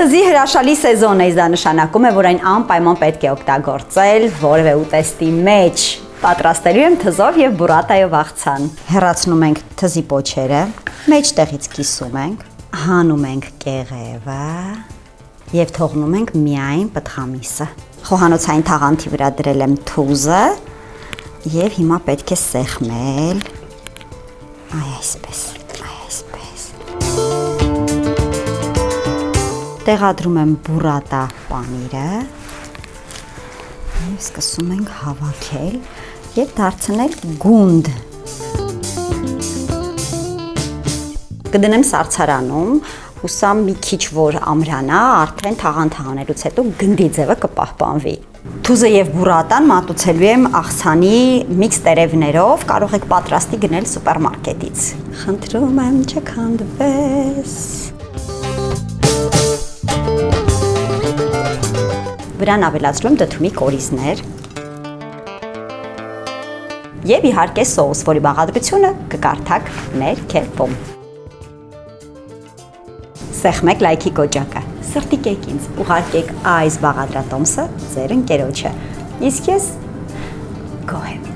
Թզի հրաշալի սեզոնն է, դա նշանակում է, որ այն անպայման պետք է օգտագործել որևէ ուտեստի մեջ։ Պատրաստելու եմ թզով եւ բուրատայով աղցան։ Հեռացնում ենք թզի պոչերը, մեջտեղից կիսում ենք, հանում ենք կեղևը եւ թողնում ենք միայն պտղամիսը։ Խոհանոցային թաղանթի վրա դրել եմ թուզը եւ հիմա պետք է սեղմել։ Այսպես։ Տեղադրում եմ բուրատա պանիրը եւ սկսում ենք հավաքել եւ դարձնել գունդ։ Կդնեմ սառցարանում, հուսամ մի քիչ որ ամրանա, արդեն թաղանթ հանելուց հետո գնդի ձևը կպահպանվի։ Թուզը եւ բուրատան մատուցելու եմ աղցանի միքս տերևներով, կարող եք պատրաստի գնել սուպերմարկետից։ Խնդրում եմ չքանդվես։ Վրան ավելացրում եմ դդումի կորիզներ եւ իհարկե սոուս, որի բաղադրությունը կկարդաք մեր քեֆում։ Սեղմեք լայքի կոճակը, սրտիկեք ինձ, ուղարկեք այս բաղադրատոմսը ձեր ընկերոջը, իսկ ես գոհ եմ։